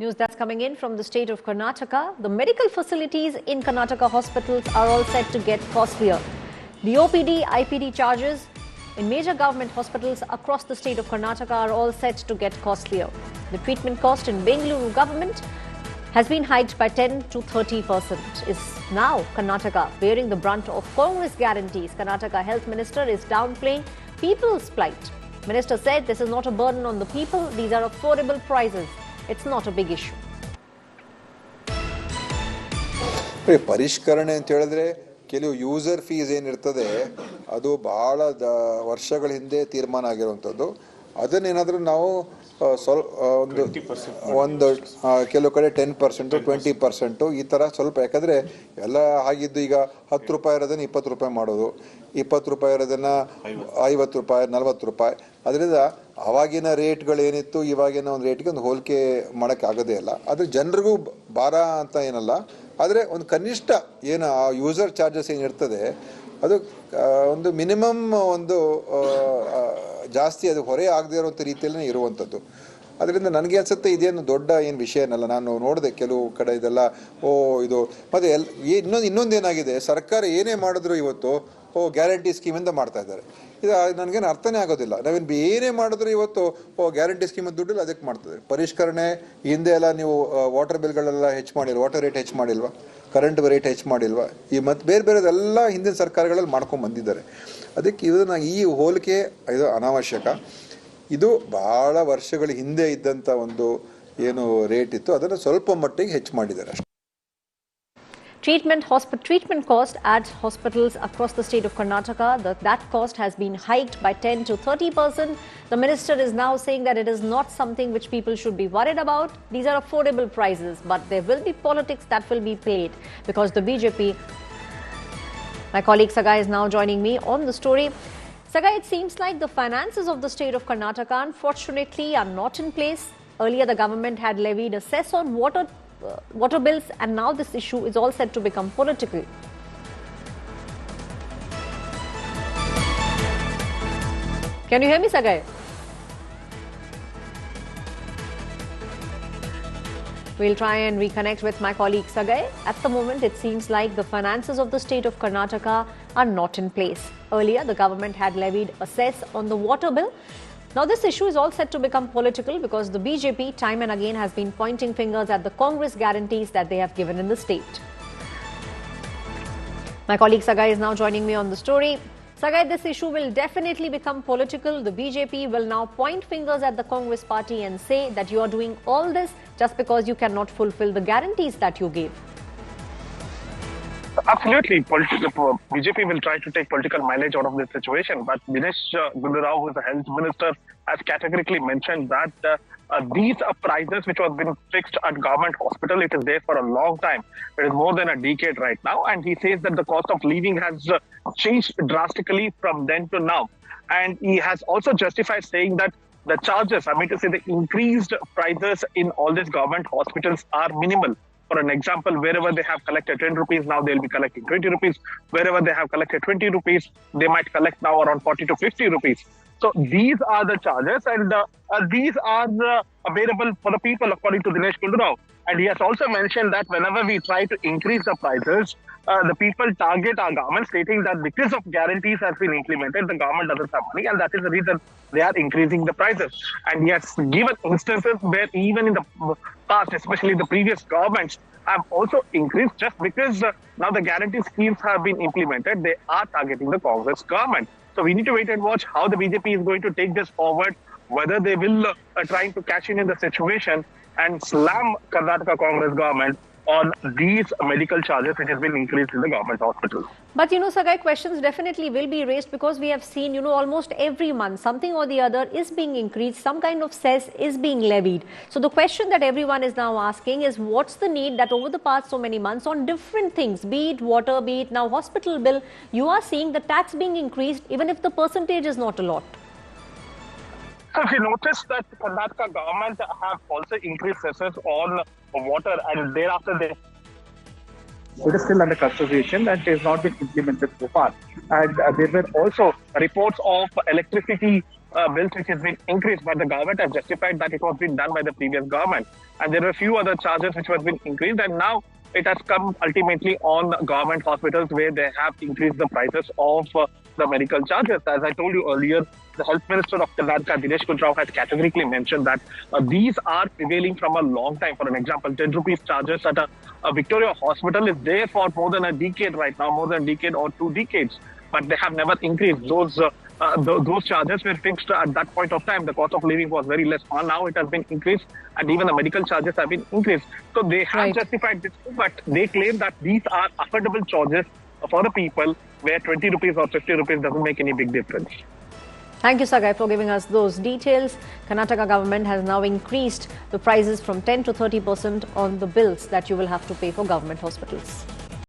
News that's coming in from the state of Karnataka. The medical facilities in Karnataka hospitals are all set to get costlier. The OPD, IPD charges in major government hospitals across the state of Karnataka are all set to get costlier. The treatment cost in Bengaluru government has been hiked by 10 to 30%. Is now Karnataka bearing the brunt of Congress guarantees. Karnataka Health Minister is downplaying people's plight. Minister said this is not a burden on the people. These are affordable prices. It's not a big issue. ಪರಿಷ್ಕರಣೆ ಅಂತ ಹೇಳಿದ್ರೆ ಕೆಲವು user fees ಏನಿರ್ತದೆ ಅದು ಬಹಳ ವರ್ಷಗಳ ಹಿಂದೆ ತೀರ್ಮಾನ ಆಗಿರುವಂಥದ್ದು. ಅದನ್ನೇನಾದರೂ ನಾವು ಒಂದು ಕೆಲವು ಕಡೆ 10%, 20% ಈ ಥರ ಸ್ವಲ್ಪ, ಯಾಕಂದರೆ ಎಲ್ಲ ಆಗಿದ್ದು ಈಗ 10 ರೂಪಾಯಿ ಇರೋದನ್ನು 20 ರೂಪಾಯಿ ಮಾಡೋದು, 20 ರೂಪಾಯಿ ಇರೋದನ್ನು 50 ರೂಪಾಯಿ, 40 ರೂಪಾಯಿ. ಅದರಿಂದ ಆವಾಗಿನ ರೇಟ್ಗಳೇನಿತ್ತು ಇವಾಗಿನ ಒಂದು ರೇಟ್ಗೆ ಒಂದು ಹೋಲಿಕೆ ಮಾಡೋಕ್ಕೆ ಆಗೋದೇ ಇಲ್ಲ. ಆದರೆ ಜನರಿಗೂ ಭಾರ ಅಂತ ಏನಲ್ಲ, ಆದರೆ ಒಂದು ಕನಿಷ್ಠ ಏನು ಆ ಯೂಸರ್ ಚಾರ್ಜಸ್ ಏನಿರ್ತದೆ ಅದು ಒಂದು ಮಿನಿಮಮ್ ಒಂದು ಜಾಸ್ತಿ ಅದು ಹೊರೆ ಆಗದೇ ಇರುವಂಥ ರೀತಿಯಲ್ಲೇ ಇರುವಂಥದ್ದು. ಅದರಿಂದ ನನಗೆ ಅನಿಸುತ್ತೆ ಇದೇನು ದೊಡ್ಡ ಏನು ವಿಷಯ ಏನಲ್ಲ. ನಾನು ನೋಡಿದೆ ಕೆಲವು ಕಡೆ ಇದೆಲ್ಲ ಇದು ಮತ್ತು ಇನ್ನೊಂದೇನಾಗಿದೆ, ಸರ್ಕಾರ ಏನೇ ಮಾಡಿದ್ರು ಇವತ್ತು ಗ್ಯಾರಂಟಿ ಸ್ಕೀಮಿಂದ ಮಾಡ್ತಾ ಇದ್ದಾರೆ. ಇದು ನನಗೇನು ಅರ್ಥನೇ ಆಗೋದಿಲ್ಲ. ನಾವೇನು ಏನೇ ಮಾಡಿದ್ರು ಇವತ್ತು ಗ್ಯಾರಂಟಿ ಸ್ಕೀಮಿಂದ ದುಡ್ಡಿಲ್ಲ ಅದಕ್ಕೆ ಮಾಡ್ತಾರೆ. ಪರಿಷ್ಕರಣೆ ಹಿಂದೆ ಎಲ್ಲ ನೀವು ವಾಟರ್ ಬಿಲ್ಗಳೆಲ್ಲ ಹೆಚ್ಚು ಮಾಡಿಲ್ವ, ವಾಟರ್ ರೇಟ್ ಹೆಚ್ಚು ಮಾಡಿಲ್ವಾ, ಕರೆಂಟ್ ರೇಟ್ ಹೆಚ್ಚು ಮಾಡಿಲ್ವಾ, ಈ ಮತ್ತು ಬೇರೆದೆಲ್ಲ ಹಿಂದಿನ ಸರ್ಕಾರಗಳಲ್ಲಿ ಮಾಡ್ಕೊಂಡು ಬಂದಿದ್ದಾರೆ. ಅದಕ್ಕೆ ಇದನ್ನು ಈ ಹೋಲಿಕೆ ಇದು ಅನಾವಶ್ಯಕ. ಇದು ಬಹಳ ವರ್ಷಗಳ ಹಿಂದೆ ಇದ್ದಂಥ ಒಂದು ಏನು ರೇಟ್ ಇತ್ತು ಅದನ್ನು ಸ್ವಲ್ಪ ಮಟ್ಟಿಗೆ ಹೆಚ್ಚು ಮಾಡಿದ್ದಾರೆ ಅಷ್ಟೇ. Treatment cost at hospitals across the state of Karnataka, that cost has been hiked by 10 to 30%. The minister is now saying that it is not something which people should be worried about. These are affordable prices, but there will be politics that will be played because the BJP. My colleague Sagai is now joining me on the story. Sagai, it seems like the finances of the state of Karnataka unfortunately are not in place. Earlier the government had levied a cess on water bills, and now this issue is all set to become political. Can you hear me, Sagai? We'll try and reconnect with my colleague Sagai. At the moment, it seems like the finances of the state of Karnataka are not in place. Earlier, the government had levied a cess on the water bill. Now, this issue is all set to become political because the BJP time and again has been pointing fingers at the Congress guarantees that they have given in the state. My colleague Sagai is now joining me on the story. Sagai, this issue will definitely become political. The BJP will now point fingers at the Congress party and say that you are doing all this just because you cannot fulfill the guarantees that you gave. Absolutely. BJP will try to take political mileage out of this situation. But Dinesh Gundurao, who is the health minister, has categorically mentioned that these are prices which have been fixed at government hospital. It is there for a long time. It is more than a decade right now. And he says that the cost of living has changed drastically from then to now. And he has also justified saying that the charges, the increased prices in all these government hospitals are minimal. For an example, wherever they have collected 10 rupees, now they'll be collecting 20 rupees. Wherever they have collected 20 rupees, they might collect now around 40 to 50 rupees. So these are the charges, and these are available for the people, according to Dinesh Gundurao. And he has also mentioned that whenever we try to increase the prices, the people target our government, stating that because of guarantees has been implemented, the government doesn't have money, and that is the reason they are increasing the prices. And he has given instances where even in the past, especially the previous governments, have also increased just because now the guarantee schemes have been implemented. They are targeting the Congress government. So we need to wait and watch how the BJP is going to take this forward, whether they will trying to cash in the situation and slam Karnataka Congress government on these medical charges which has been increased in the government hospital. But Sagai, questions definitely will be raised because we have seen, almost every month something or the other is being increased, some kind of cess is being levied. So the question that everyone is now asking is what's the need that over the past so many months on different things, be it water, be it now hospital bill, you are seeing the tax being increased even if the percentage is not a lot. So if you notice that the Karnataka government have also increased cesses on water, and thereafter it is still under consideration and has not been implemented so far. And there were also reports of electricity bills which has been increased, but the government has justified that it was being done by the previous government. And there were a few other charges which have been increased, and now it has come ultimately on government hospitals where they have increased the prices of the medical charges. As I told you earlier, the Health Minister of Karnataka, Dinesh Gundarao, has categorically mentioned that these are prevailing from a long time. For an example, 10 rupees charges at a Victoria hospital is there for more than a decade right now, more than a decade or 2 decades. But they have never increased. Those charges were fixed at that point of time. The cost of living was very less. Now it has been increased, and even the medical charges have been increased. So they have justified this, but they claim that these are affordable charges for the people, where 20 rupees or 50 rupees doesn't make any big difference. Thank you, Sagai, for giving us those details. Karnataka government has now increased the prices from 10 to 30% on the bills that you will have to pay for government hospitals.